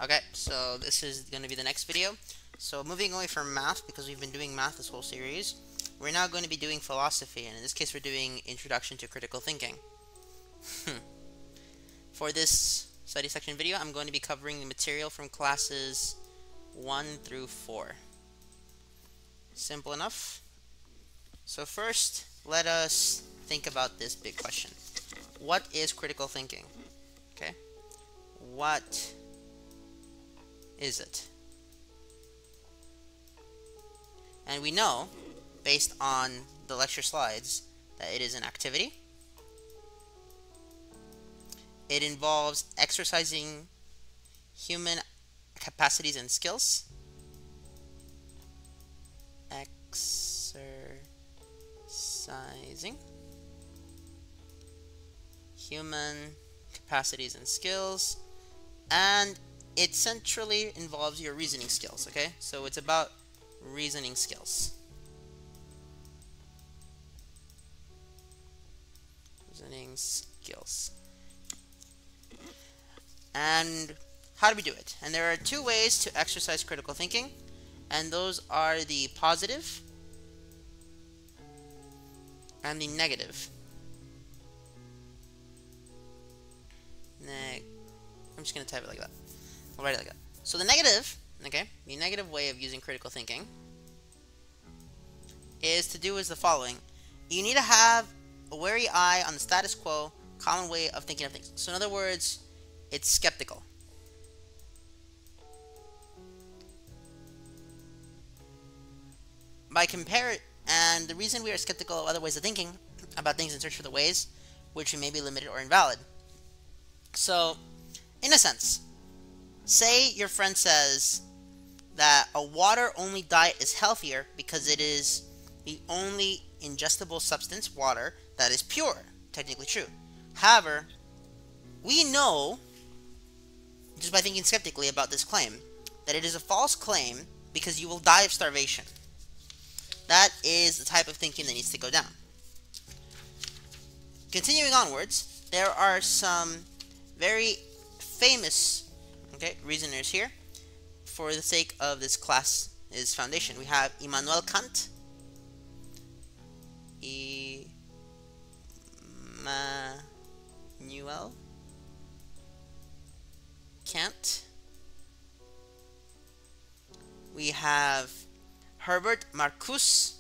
Okay, so this is going to be the next video. So moving away from math, because we've been doing math this whole series, we're now going to be doing philosophy, and in this case we're doing Introduction to Critical Thinking. For this study section video, I'm going to be covering the material from classes 1 through 4. Simple enough. So first, let us think about this big question. What is critical thinking? Okay? What is it? And we know, based on the lecture slides, that it is an activity. It involves exercising human capacities and skills. Exercising human capacities and skills, and it centrally involves your reasoning skills, okay? So it's about reasoning skills. Reasoning skills. And how do we do it? And there are two ways to exercise critical thinking, and those are the positive and the negative. I'm just going to type it like that. I'll write it like that. So the negative, okay, the negative way of using critical thinking is to do is the following. You need to have a wary eye on the status quo, common way of thinking of things. So in other words, it's skeptical. And the reason we are skeptical of other ways of thinking about things in search for the ways which may be limited or invalid. So, in a sense, say your friend says that a water-only diet is healthier because it is the only ingestible substance, water, that is pure. Technically true. However, we know, just by thinking skeptically about this claim, that it is a false claim because you will die of starvation. That is the type of thinking that needs to go down. Continuing onwards, there are some very famous, reasoners here. For the sake of this class's foundation, we have Immanuel Kant, we have Herbert Marcuse,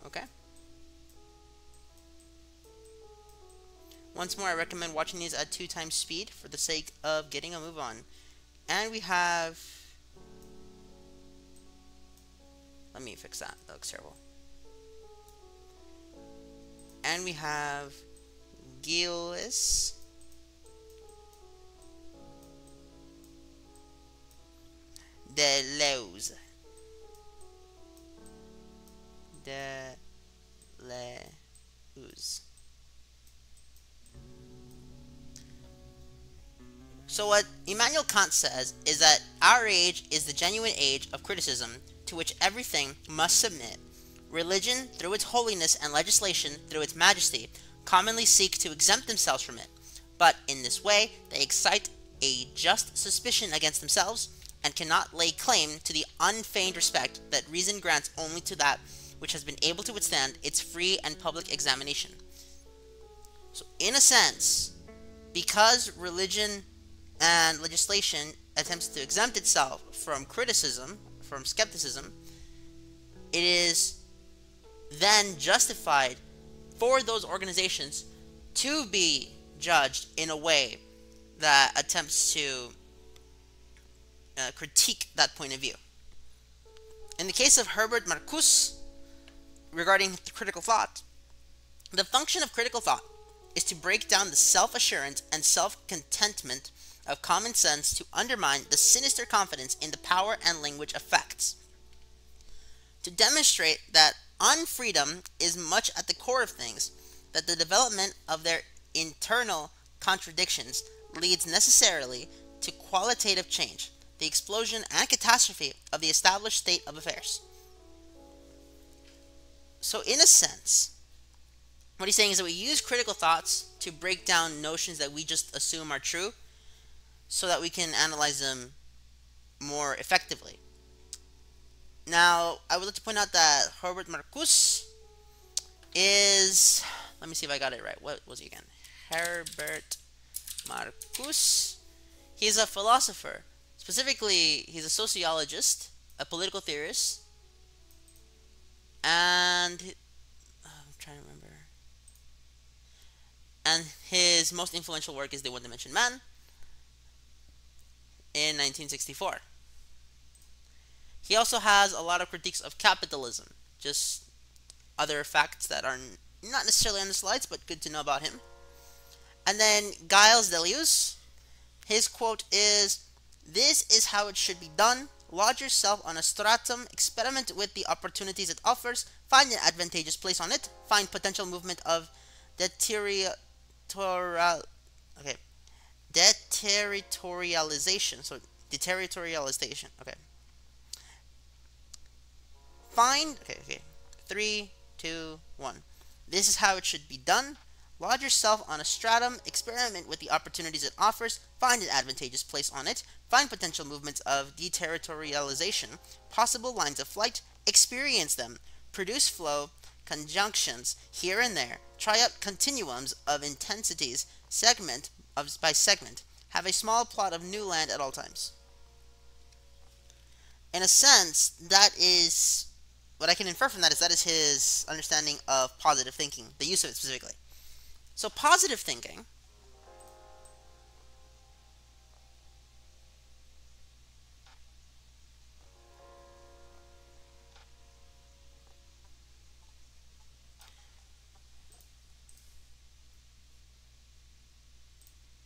okay. Once more, I recommend watching these at 2 times speed for the sake of getting a move on. And we have... Let me fix that. That looks terrible. And we have Gilles Deleuze. So what Immanuel Kant says is that our age is the genuine age of criticism to which everything must submit. Religion, through its holiness, and legislation, through its majesty, commonly seek to exempt themselves from it. But in this way, they excite a just suspicion against themselves, and cannot lay claim to the unfeigned respect that reason grants only to that which has been able to withstand its free and public examination. So, in a sense, because religion and legislation attempts to exempt itself from criticism, from skepticism, it is then justified for those organizations to be judged in a way that attempts to critique that point of view. In the case of Herbert Marcuse, regarding critical thought, the function of critical thought is to break down the self-assurance and self-contentment of common sense to undermine the sinister confidence in the power and language of facts. To demonstrate that unfreedom is much at the core of things, that the development of their internal contradictions leads necessarily to qualitative change, the explosion and catastrophe of the established state of affairs. So in a sense, what he's saying is that we use critical thoughts to break down notions that we just assume are true so that we can analyze them more effectively. Now, I would like to point out that Herbert Marcuse is... Let me see if I got it right. What was he again? Herbert Marcuse. He's a philosopher. Specifically, he's a sociologist, a political theorist, and... I'm trying to remember. And his most influential work is The One-Dimension Man in 1964. He also has a lot of critiques of capitalism, just other facts that are not necessarily on the slides, but good to know about him. And then Gilles Deleuze, his quote is, "This is how it should be done. Lodge yourself on a stratum, experiment with the opportunities it offers, find an advantageous place on it, find potential movement of deterritorialization. So deterritorialization. Okay. Find. Okay. 3, 2, 1. This is how it should be done. Lodge yourself on a stratum, experiment with the opportunities it offers, find an advantageous place on it, find potential movements of deterritorialization, possible lines of flight, experience them, produce flow, conjunctions here and there, try out continuums of intensities, segment by segment, have a small plot of new land at all times." In a sense, that is what I can infer from that is his understanding of positive thinking, the use of it specifically. So positive thinking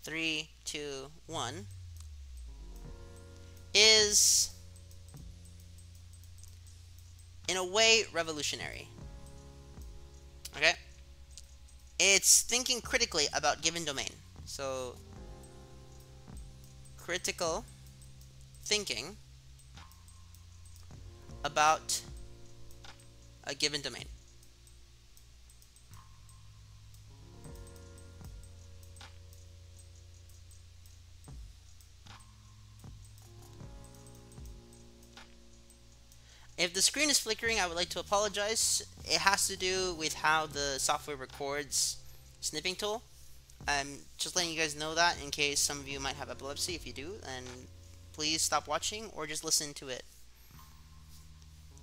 three, two, one is in a way revolutionary. Okay? It's thinking critically about given domain. So critical thinking about a given domain. If the screen is flickering, I would like to apologize. It has to do with how the software records snipping tool. I'm just letting you guys know that in case some of you might have epilepsy. If you do, then please stop watching or just listen to it.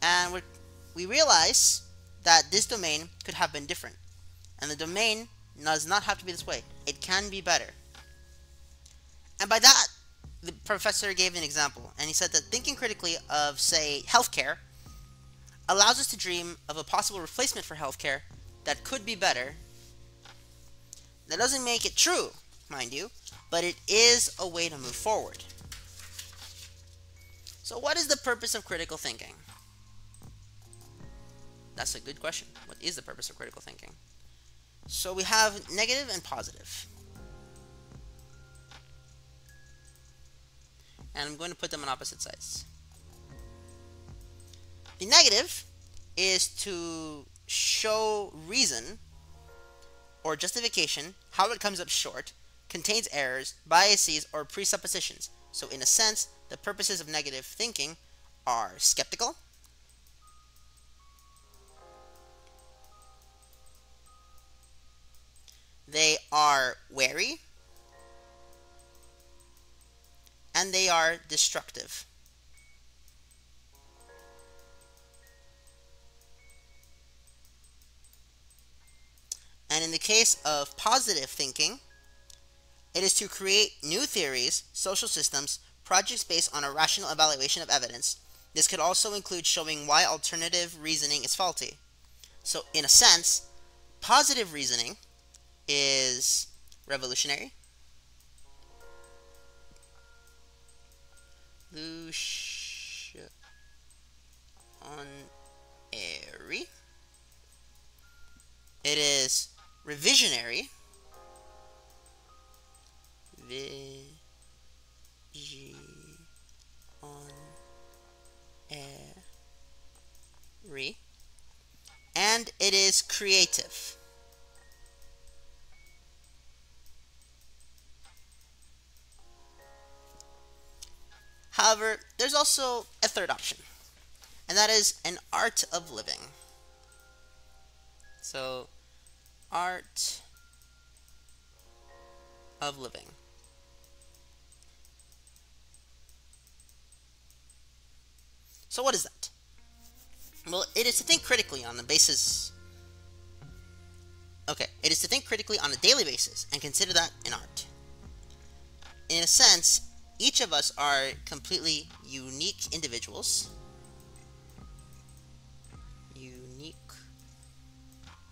And we realize that this domain could have been different. And the domain does not have to be this way. It can be better. And by that, the professor gave an example. And he said that thinking critically of, say, healthcare allows us to dream of a possible replacement for healthcare that could be better. That doesn't make it true, mind you, but it is a way to move forward. So what is the purpose of critical thinking? That's a good question. What is the purpose of critical thinking? So we have negative and positive. And I'm going to put them on opposite sides. The negative is to show reason or justification, how it comes up short, contains errors, biases, or presuppositions. So in a sense, the purposes of negative thinking are skeptical, they are wary, and they are destructive. And in the case of positive thinking, it is to create new theories, social systems, projects based on a rational evaluation of evidence. This could also include showing why alternative reasoning is faulty. So, in a sense, positive reasoning is revolutionary. It is revisionary. and it is creative. However, there's also a third option, and that is an art of living. So, art of living. So, what is that? Well, it is to think critically on the basis. Okay, it is to think critically on a daily basis and consider that an art. In a sense, each of us are completely unique individuals. Unique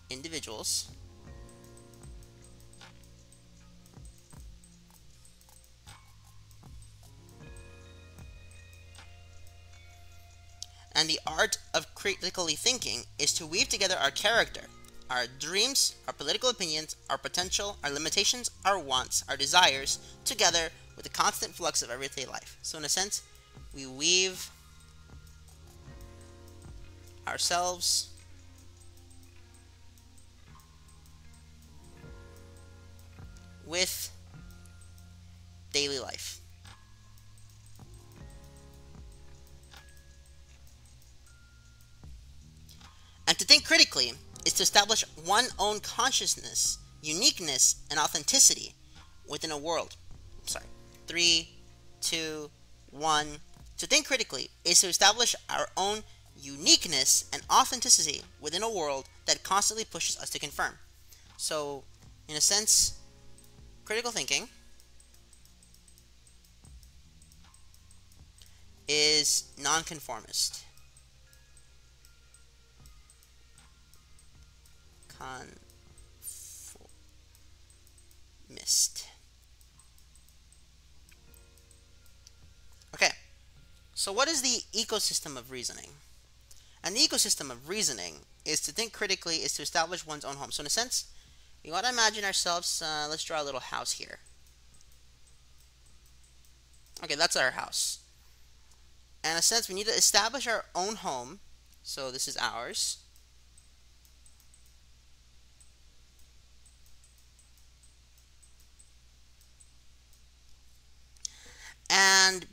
individuals. And the art of critically thinking is to weave together our character, our dreams, our political opinions, our potential, our limitations, our wants, our desires, together with the constant flux of everyday life. So in a sense, we weave ourselves with daily life. And to think critically is to establish one's own consciousness, uniqueness, and authenticity within a world. Sorry. 3, 2, 1. To think critically is to establish our own uniqueness and authenticity within a world that constantly pushes us to conform. So, in a sense, critical thinking is nonconformist. Conformist. Okay, so what is the ecosystem of reasoning? And the ecosystem of reasoning is to think critically, is to establish one's own home. So in a sense, we want to imagine ourselves, let's draw a little house here. Okay, that's our house. And in a sense, we need to establish our own home. So this is ours. And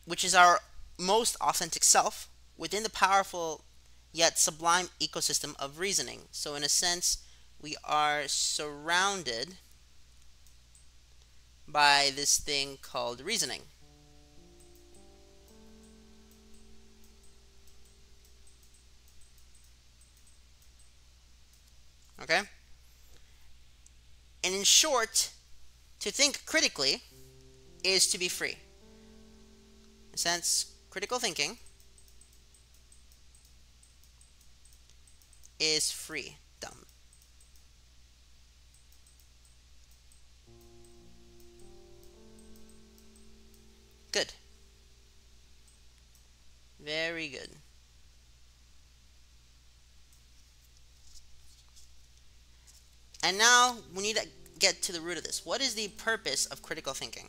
which is our most authentic self within the powerful yet sublime ecosystem of reasoning. So in a sense, we are surrounded by this thing called reasoning. Okay? And in short, to think critically is to be free. In a sense, critical thinking is freedom. Good. Very good. And now we need to get to the root of this. What is the purpose of critical thinking?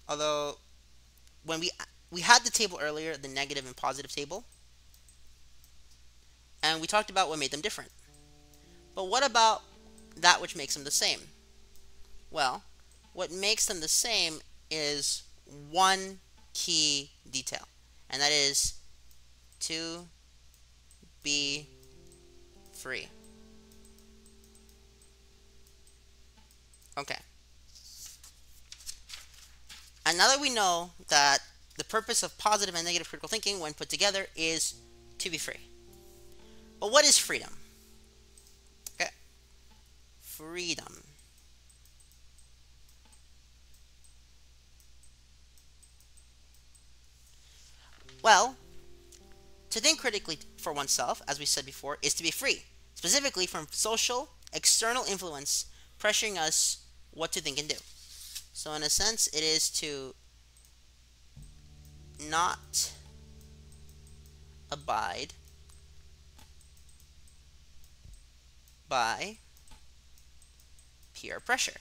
Although, when we had the table earlier, the negative and positive table, and we talked about what made them different. But what about that which makes them the same? Well, what makes them the same is one key detail, and that is to be free. Okay. And now that we know that the purpose of positive and negative critical thinking when put together is to be free. But what is freedom? Okay. Freedom. Well, to think critically for oneself, as we said before, is to be free, specifically from social, external influence pressuring us what to think and do. So in a sense, it is to not abide by peer pressure.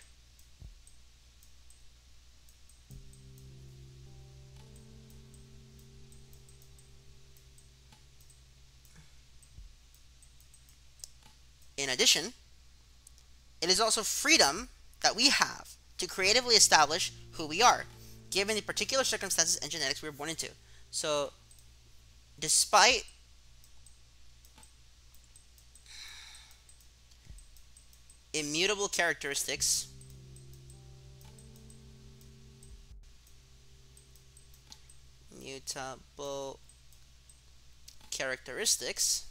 In addition, it is also freedom that we have to creatively establish who we are, given the particular circumstances and genetics we were born into. So, despite immutable characteristics, mutable characteristics,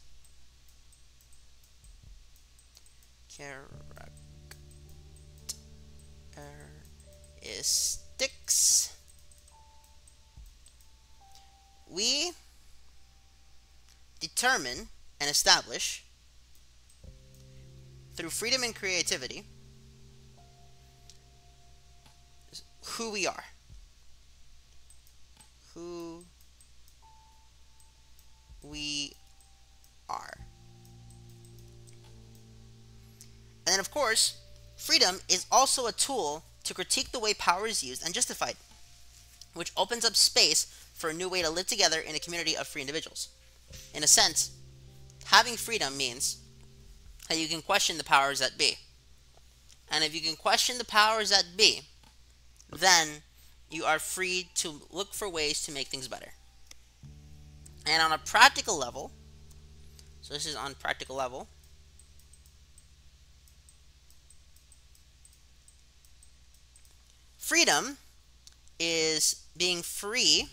we determine and establish through freedom and creativity who we are. Who we are. And then, of course, freedom is also a tool to critique the way power is used and justified, which opens up space for a new way to live together in a community of free individuals. In a sense, having freedom means that you can question the powers that be. And if you can question the powers that be, then you are free to look for ways to make things better. And on a practical level, so this is on practical level, freedom is being free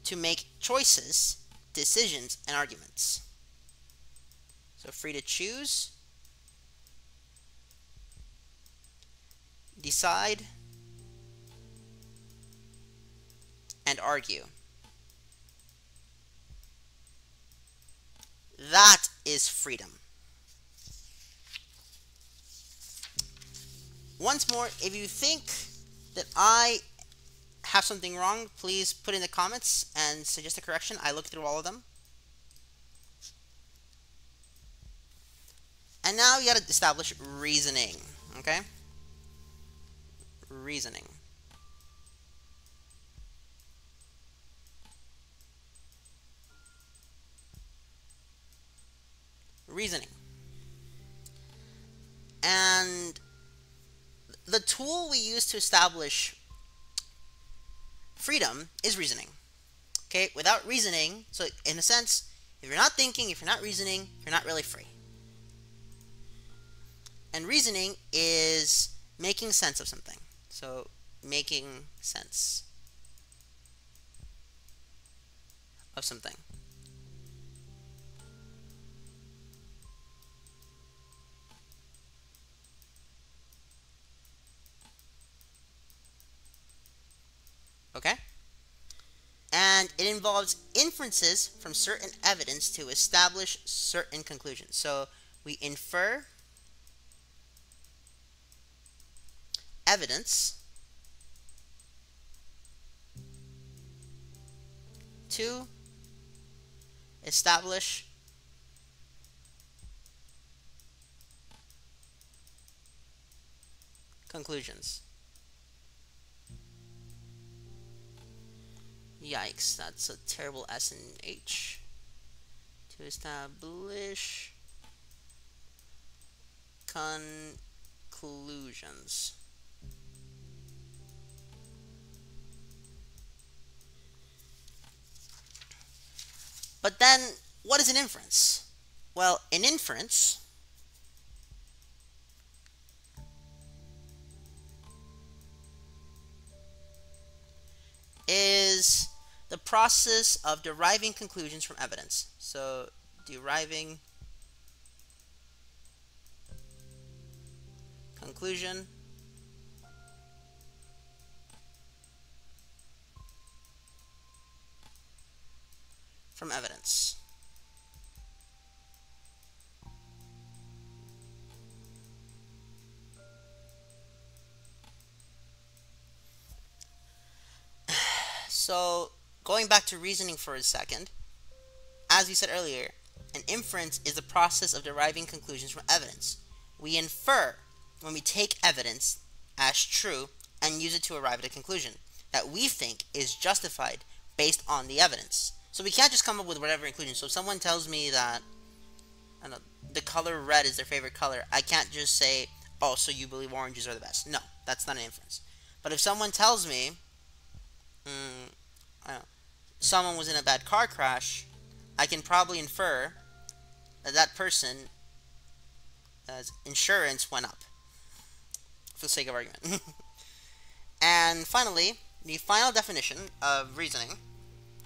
to make choices, decisions, and arguments. So free to choose, decide, and argue. That is freedom. Once more, if you think that I have something wrong, please put in the comments and suggest a correction. I looked through all of them. And now you got to establish reasoning, okay? Reasoning. Reasoning. And the tool we use to establish freedom is reasoning. Okay, without reasoning, so in a sense, if you're not thinking, if you're not reasoning, you're not really free. And reasoning is making sense of something. So, making sense of something. Okay? And it involves inferences from certain evidence to establish certain conclusions. So we infer evidence to establish conclusions. Yikes, that's a terrible S and H. To establish conclusions. But then, what is an inference? Well, an inference is the process of deriving conclusions from evidence. So, deriving conclusion from evidence. So, going back to reasoning for a second, as we said earlier, an inference is the process of deriving conclusions from evidence. We infer when we take evidence as true and use it to arrive at a conclusion that we think is justified based on the evidence. So we can't just come up with whatever conclusion. So if someone tells me that I know, the color red is their favorite color, I can't just say, oh, so you believe oranges are the best. No, that's not an inference. But if someone tells me, I don't know, someone was in a bad car crash, I can probably infer that that person's insurance went up, for the sake of argument. And finally, the final definition of reasoning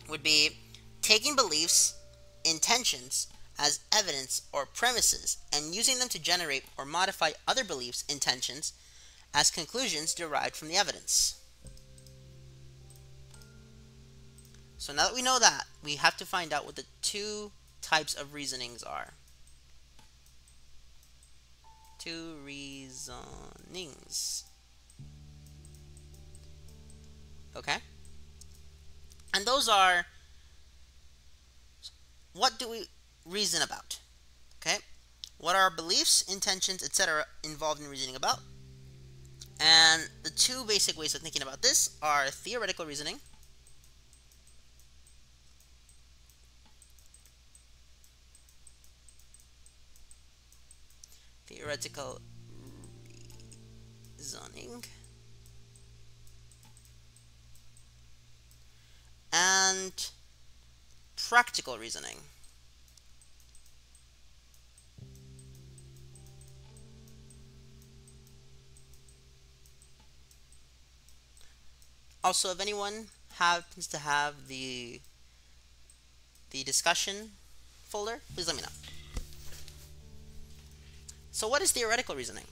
would be taking beliefs, intentions, as evidence or premises and using them to generate or modify other beliefs, intentions, as conclusions derived from the evidence. So now that we know that, we have to find out what the two types of reasonings are. Two reasonings. Okay? And those are, what do we reason about? Okay? What are our beliefs, intentions, etc. involved in reasoning about? And the two basic ways of thinking about this are theoretical reasoning reasoning and practical reasoning. Also, if anyone happens to have the discussion folder, please let me know. So what is theoretical reasoning?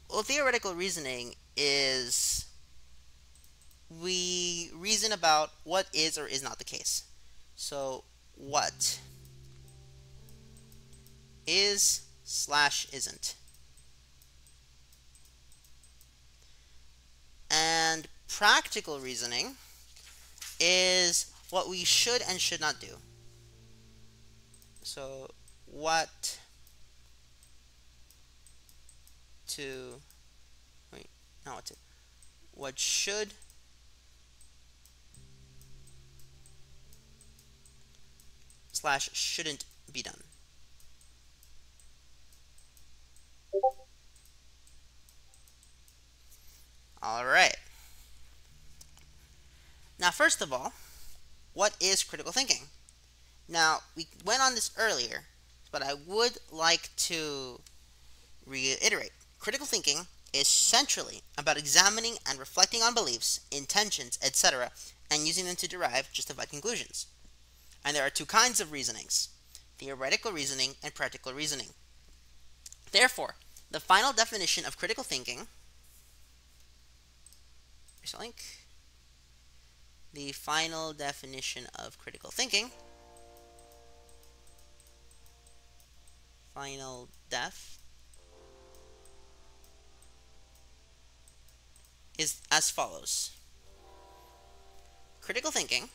Well, theoretical reasoning is we reason about what is or is not the case. So what is/isn't. And practical reasoning is what we should and should not do. So what to wait, not what to, what should / shouldn't be done. All right. Now, first of all, what is critical thinking? Now, we went on this earlier, but I would like to reiterate. Critical thinking is centrally about examining and reflecting on beliefs, intentions, etc., and using them to derive justified conclusions. And there are two kinds of reasonings: theoretical reasoning and practical reasoning. Therefore, the final definition of critical thinking, the final definition of critical thinking, final def, is as follows. Critical thinking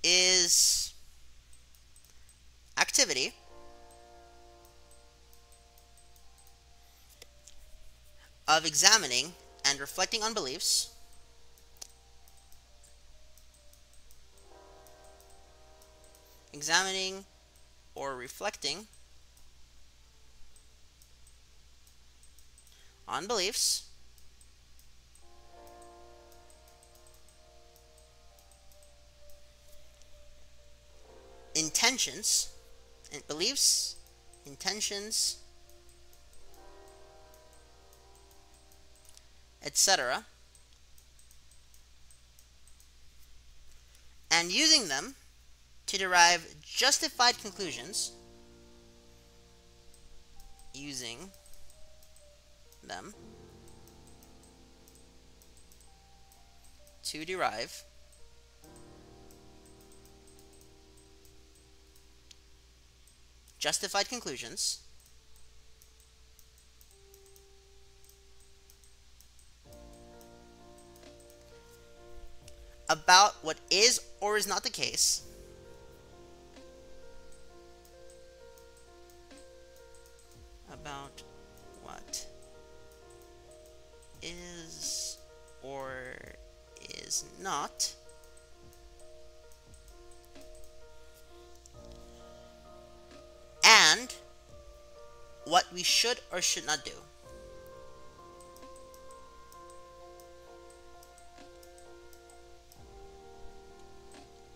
is activity of examining and reflecting on beliefs, examining or reflecting on beliefs, intentions, and beliefs, intentions, etc., and using them to derive justified conclusions, using them to derive justified conclusions about what is or is not the case about what is or is not what we should or should not do.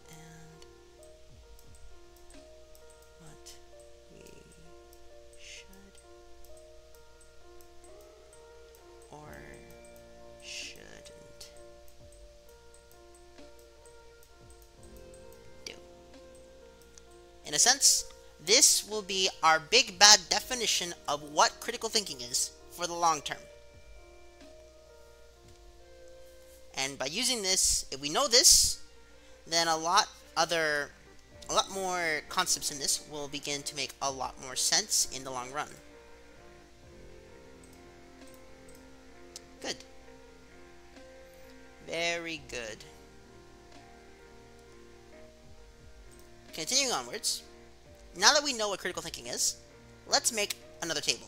And what we should or shouldn't do. In a sense, this will be our big bad definition of what critical thinking is for the long term. And by using this, if we know this, then a lot more concepts in this will begin to make a lot more sense in the long run. Good. Very good. Continuing onwards, now that we know what critical thinking is, let's make another table.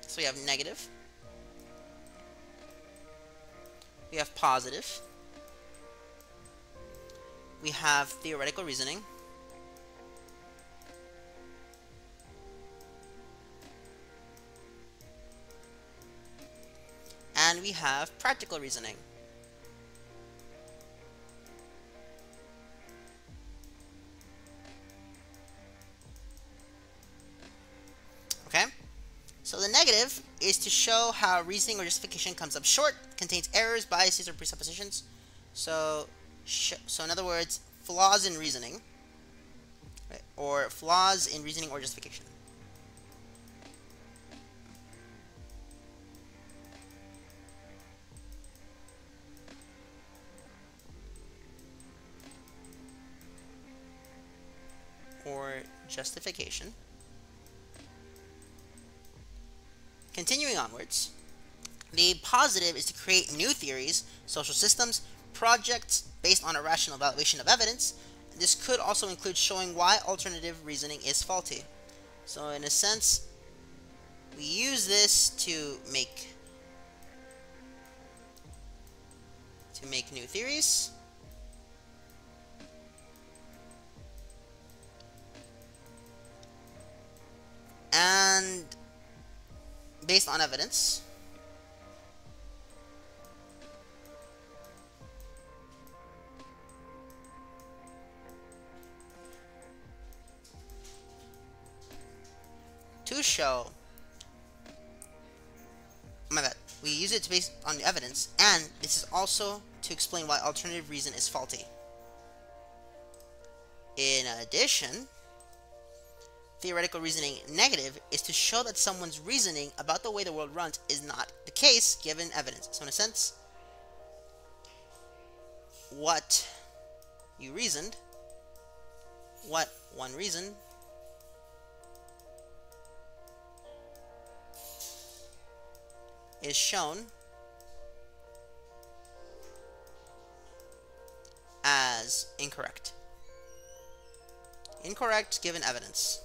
So we have negative, we have positive, we have theoretical reasoning, and we have practical reasoning. Okay? So the negative is to show how reasoning or justification comes up short, contains errors, biases, or presuppositions. So in other words, flaws in reasoning, right? Or flaws in reasoning or justification. Or justification. Continuing onwards, the positive is to create new theories, social systems, projects based on a rational evaluation of evidence. This could also include showing why alternative reasoning is faulty. So in a sense, we use this to make new theories. And based on evidence. To show, my bad, we use it based on the evidence, and this is also to explain why alternative reason is faulty. In addition, theoretical reasoning negative is to show that someone's reasoning about the way the world runs is not the case given evidence. So in a sense, what you reasoned, what one reasoned, is shown as incorrect. Incorrect given evidence.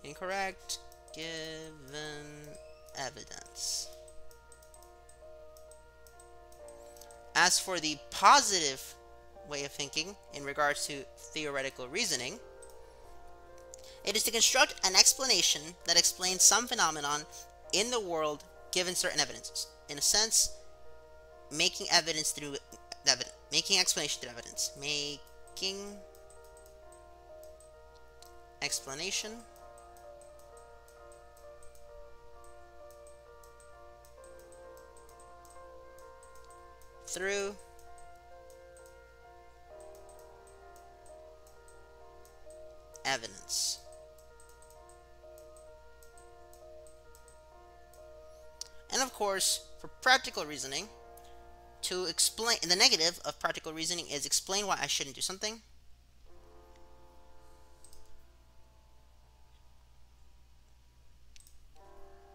Incorrect given evidence. As for the positive way of thinking in regards to theoretical reasoning, it is to construct an explanation that explains some phenomenon in the world given certain evidences. In a sense, making evidence through evidence, making explanation through evidence, making explanation through evidence. And of course, for practical reasoning, to explain, the negative of practical reasoning is explain why I shouldn't do something.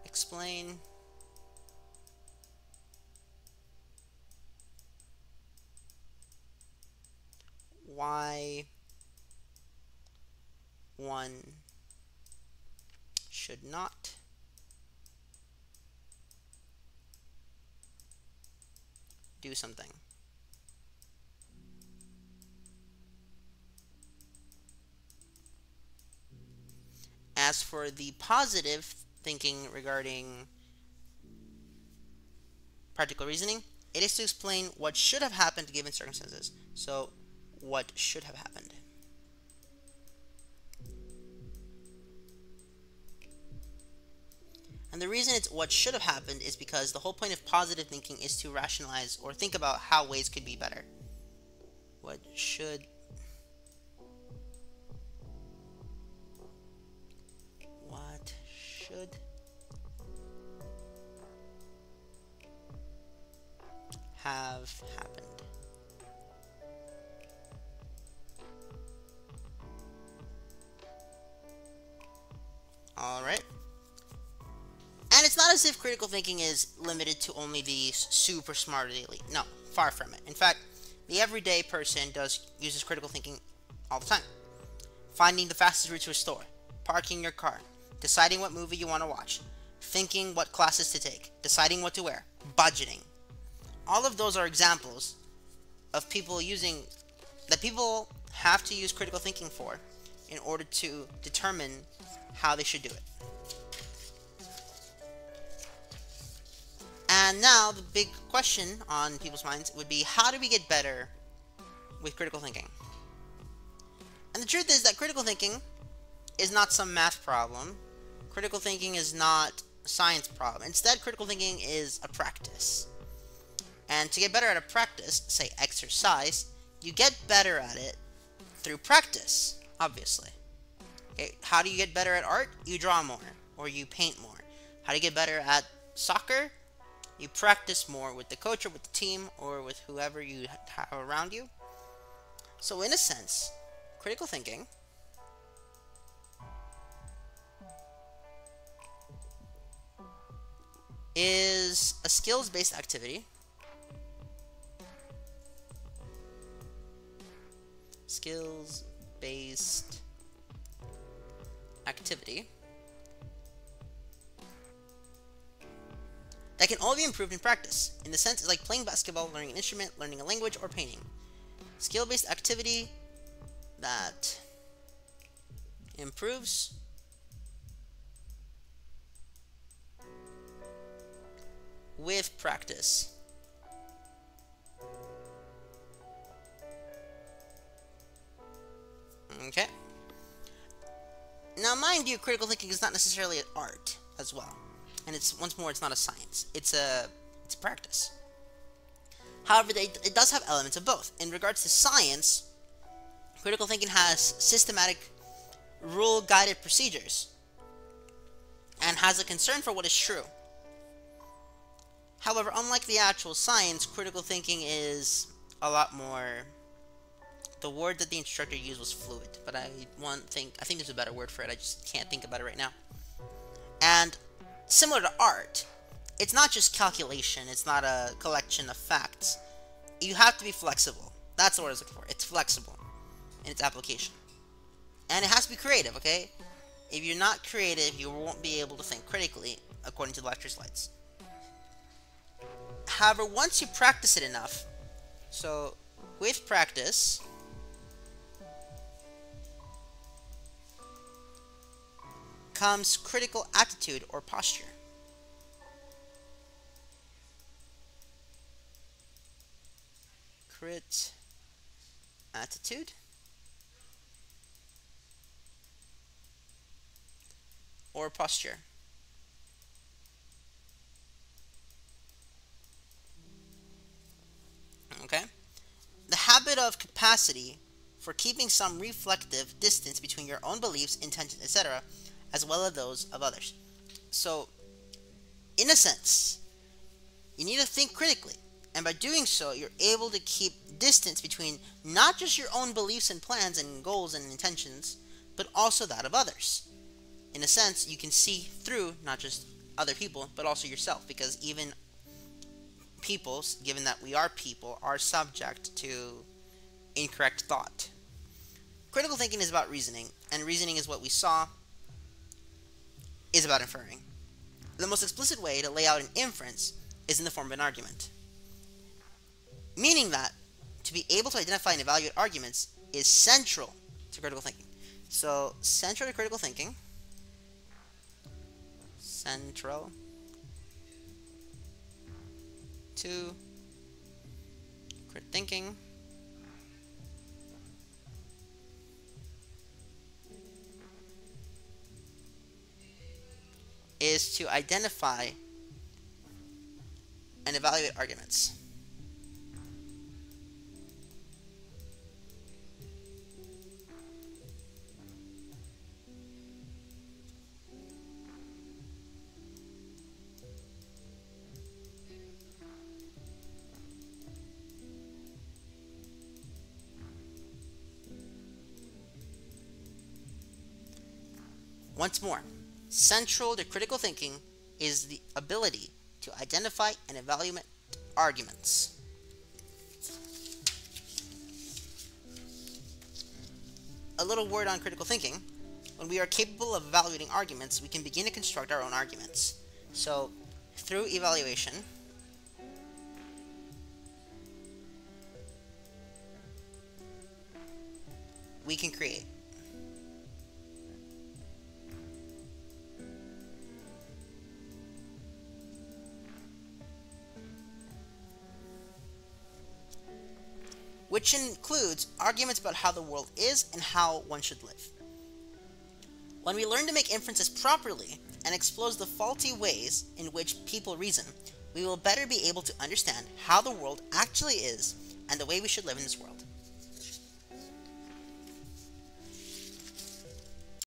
Explain why one should not do something. for the positive thinking regarding practical reasoning, it is to explain what should have happened given circumstances. So, what should have happened? And the reason it's what should have happened is because the whole point of positive thinking is to rationalize or think about how ways could be better. What should have happened. Alright. And it's not as if critical thinking is limited to only the super smart or the elite. No, far from it. In fact, the everyday person uses critical thinking all the time. Finding the fastest route to a store, parking your car, deciding what movie you want to watch, thinking what classes to take, deciding what to wear, budgeting. All of those are examples of people have to use critical thinking for in order to determine how they should do it. And now the big question on people's minds would be, how do we get better with critical thinking? And the truth is that critical thinking is not some math problem. Critical thinking is not a science problem. Instead, critical thinking is a practice. And to get better at a practice, say exercise, you get better at it through practice, obviously. Okay, how do you get better at art? You draw more, or you paint more. How do you get better at soccer? You practice more with the coach or with the team or with whoever you have around you. So in a sense, critical thinking is a skills-based activity. Skills-based activity that can only be improved in practice. In the sense, it's like playing basketball, learning an instrument, learning a language, or painting. Skill-based activity that improves with practice. Okay. Now, mind you, critical thinking is not necessarily an art as well. And it's, once more, it's not a science. It's a practice. However, it does have elements of both. In regards to science, critical thinking has systematic, rule-guided procedures and has a concern for what is true. However, unlike the actual science, critical thinking is a lot more... The word that the instructor used was fluid, but I think there's a better word for it. I just can't think about it right now. And similar to art, it's not just calculation. It's not a collection of facts. You have to be flexible. That's the word I was looking for. It's flexible in its application. And it has to be creative, okay? If you're not creative, you won't be able to think critically, according to the lecture slides. However, once you practice it enough, so with practice, comes critical attitude or posture. Crit attitude or posture. Okay? The habit of capacity for keeping some reflective distance between your own beliefs, intentions, etc., as well as those of others. So, in a sense, you need to think critically. And by doing so, you're able to keep distance between not just your own beliefs and plans and goals and intentions, but also that of others. In a sense, you can see through not just other people, but also yourself. Because even people, given that we are people, are subject to incorrect thought. Critical thinking is about reasoning, and reasoning is what we saw is about inferring. The most explicit way to lay out an inference is in the form of an argument. Meaning that to be able to identify and evaluate arguments is central to critical thinking. So, central to critical thinking Central to critical thinking is to identify and evaluate arguments. Once more, central to critical thinking is the ability to identify and evaluate arguments. A little word on critical thinking. When we are capable of evaluating arguments, we can begin to construct our own arguments. So, through evaluation, we can create. Which includes arguments about how the world is and how one should live. When we learn to make inferences properly and expose the faulty ways in which people reason, we will better be able to understand how the world actually is and the way we should live in this world.